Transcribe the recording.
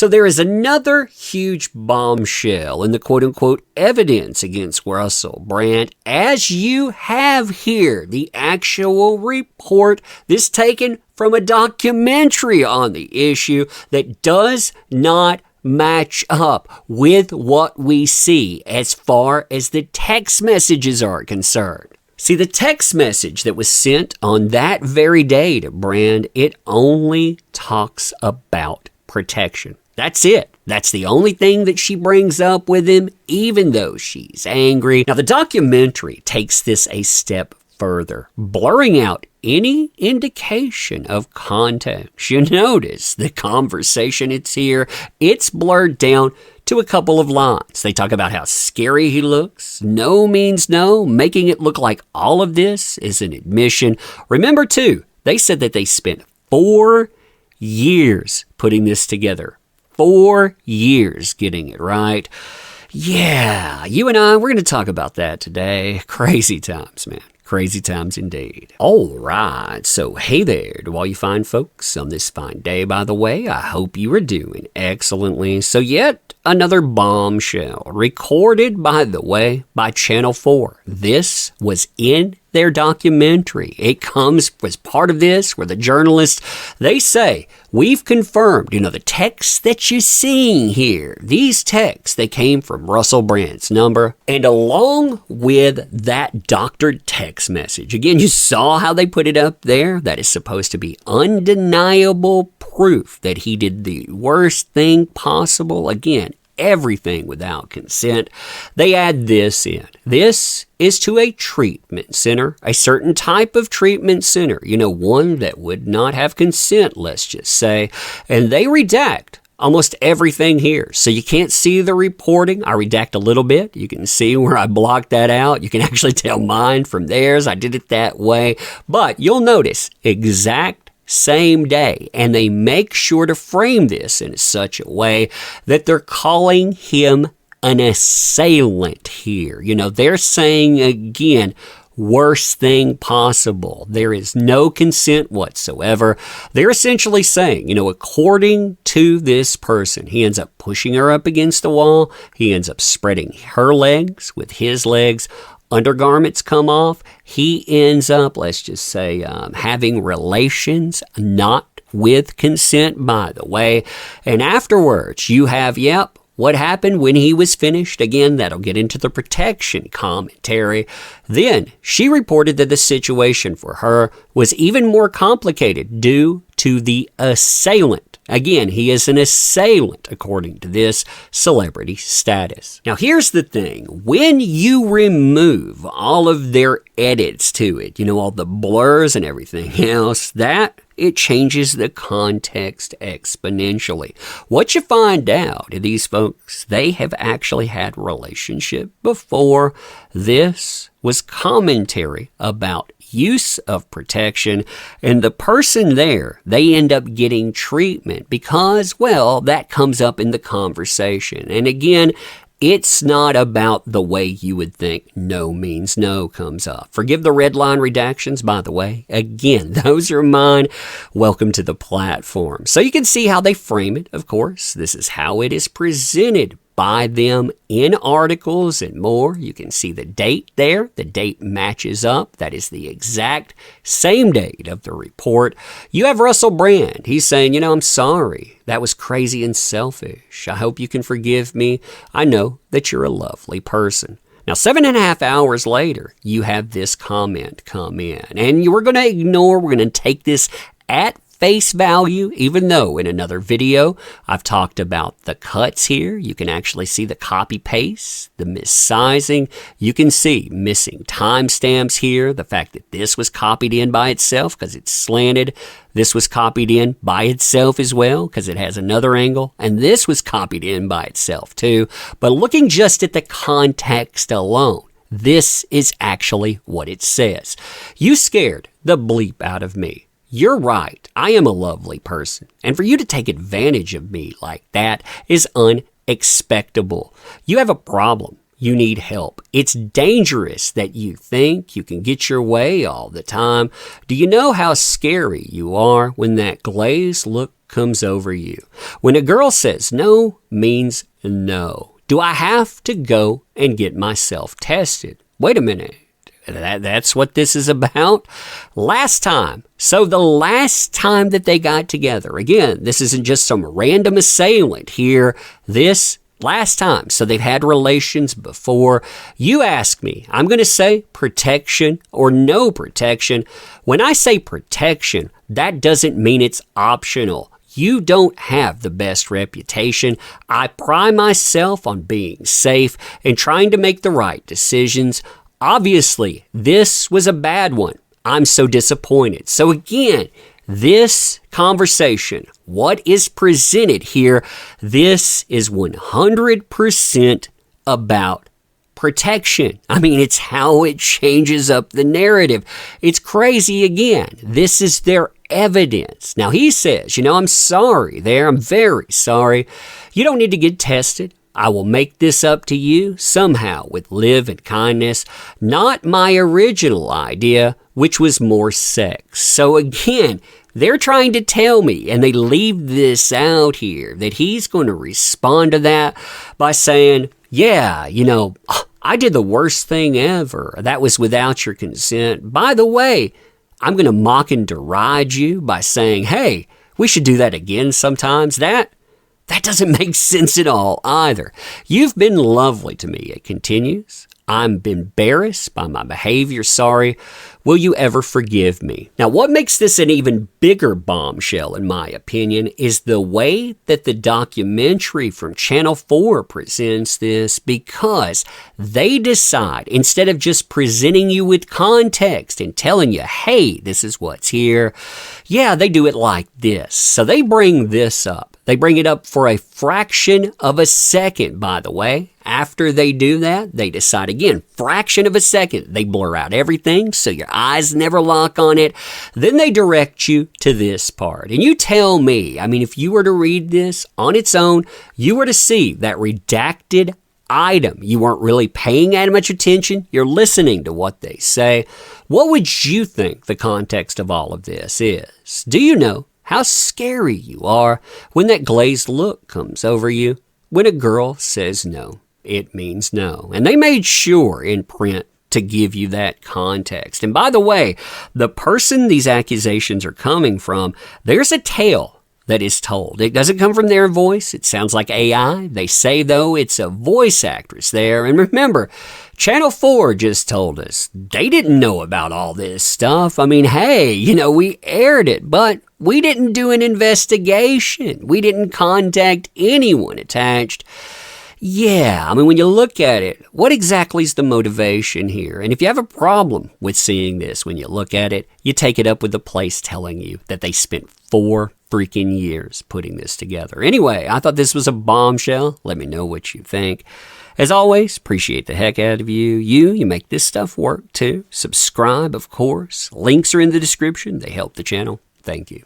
So there is another huge bombshell in the quote-unquote evidence against Russell Brand, as you have here the actual report, this taken from a documentary on the issue that does not match up with what we see as far as the text messages are concerned. See, the text message that was sent on that very day to Brand, it only talks about protection. That's it. That's the only thing that she brings up with him, even though she's angry. Now, the documentary takes this a step further, blurring out any indication of context. You notice the conversation it's here, it's blurred down to a couple of lines. They talk about how scary he looks. No means no, making it look like all of this is an admission. Remember, too, they said that they spent 4 years putting this together. 4 years getting it right. Yeah, you and I, we're going to talk about that today. Crazy times, man. Crazy times indeed. All right, so hey there to all you fine folks on this fine day, by the way. I hope you are doing excellently. So yet another bombshell recorded, by the way, by Channel 4. This was in their documentary. It comes as part of this where the journalists, they say, we've confirmed, the texts that you're seeing here, these texts, they came from Russell Brand's number. And along with that doctored text message, again, you saw how they put it up there. That is supposed to be undeniable proof that he did the worst thing possible. Again, everything without consent. They add this in. This is to a treatment center, a certain type of treatment center, one that would not have consent, let's just say, and they redact almost everything here. So you can't see the reporting. I redact a little bit. You can see where I blocked that out. You can actually tell mine from theirs. I did it that way. But you'll notice exact same day, and they make sure to frame this in such a way that they're calling him an assailant here. They're saying again, worst thing possible. There is no consent whatsoever. They're essentially saying, according to this person, he ends up pushing her up against the wall. He ends up spreading her legs with his legs. Undergarments come off. He ends up, let's just say, having relations, not with consent, by the way. And afterwards, you have, what happened when he was finished? Again, that'll get into the protection commentary. Then she reported that the situation for her was even more complicated due to the assailant. Again, he is an assailant according to this celebrity status. Now, here's the thing. When you remove all of their edits to it, all the blurs and everything else, it changes the context exponentially. What you find out, these folks, they have actually had relationship before. This was commentary about use of protection, and the person there, they end up getting treatment because, that comes up in the conversation. And again, it's not about the way you would think no means no comes up. Forgive the red line redactions, by the way. Again, those are mine. Welcome to the platform. So you can see how they frame it, of course. This is how it is presented by them in articles and more. You can see the date there. The date matches up. That is the exact same date of the report. You have Russell Brand. He's saying, I'm sorry. That was crazy and selfish. I hope you can forgive me. I know that you're a lovely person. Now, 7.5 hours later, you have this comment come in. And we're going to take this at face value, even though in another video I've talked about the cuts here. You can actually see the copy paste, the missizing. You can see missing timestamps here, the fact that this was copied in by itself because it's slanted. This was copied in by itself as well because it has another angle, and this was copied in by itself too. But looking just at the context alone, this is actually what it says. You scared the bleep out of me. You're right. I am a lovely person. And for you to take advantage of me like that is unexpectable. You have a problem. You need help. It's dangerous that you think you can get your way all the time. Do you know how scary you are when that glazed look comes over you. When a girl says no means no. Do I have to go and get myself tested? Wait a minute. That's what this is about? Last time. So the last time that they got together, again, this isn't just some random assailant here. This last time. So they've had relations before. You ask me, I'm going to say protection or no protection. When I say protection, that doesn't mean it's optional. You don't have the best reputation. I pride myself on being safe and trying to make the right decisions. Obviously, this was a bad one. I'm so disappointed. So again, this conversation, what is presented here, this is 100% about protection. I mean, it's how it changes up the narrative. It's crazy again. This is their evidence. Now, he says, I'm sorry there. I'm very sorry. You don't need to get tested. I will make this up to you somehow with live and kindness. Not my original idea, which was more sex. So again, they're trying to tell me, and they leave this out here, that he's going to respond to that by saying, yeah, I did the worst thing ever. That was without your consent. By the way, I'm going to mock and deride you by saying, hey, we should do that again sometimes. That doesn't make sense at all either. You've been lovely to me, it continues. I'm embarrassed by my behavior. Sorry. Will you ever forgive me? Now, what makes this an even bigger bombshell, in my opinion, is the way that the documentary from Channel 4 presents this, because they decide, instead of just presenting you with context and telling you, hey, this is what's here, yeah, they do it like this. So they bring this up. They bring it up for a fraction of a second, by the way. After they do that, they decide again, fraction of a second. They blur out everything so your eyes never lock on it. Then they direct you to this part. And you tell me, if you were to read this on its own, you were to see that redacted item. You weren't really paying that much attention. You're listening to what they say. What would you think the context of all of this is? Do you know how scary you are when that glazed look comes over you? When a girl says no, it means no. And they made sure in print to give you that context. And by the way, the person these accusations are coming from, there's a tale that is told. It doesn't come from their voice. It sounds like AI. They say, though, it's a voice actress there. And remember, Channel 4 just told us they didn't know about all this stuff. Hey, we aired it, but we didn't do an investigation. We didn't contact anyone attached. Yeah, when you look at it, what exactly is the motivation here? And if you have a problem with seeing this when you look at it, you take it up with the place telling you that they spent 4 freaking years putting this together. Anyway, I thought this was a bombshell. Let me know what you think. As always, appreciate the heck out of you. You make this stuff work too. Subscribe, of course. Links are in the description. They help the channel. Thank you.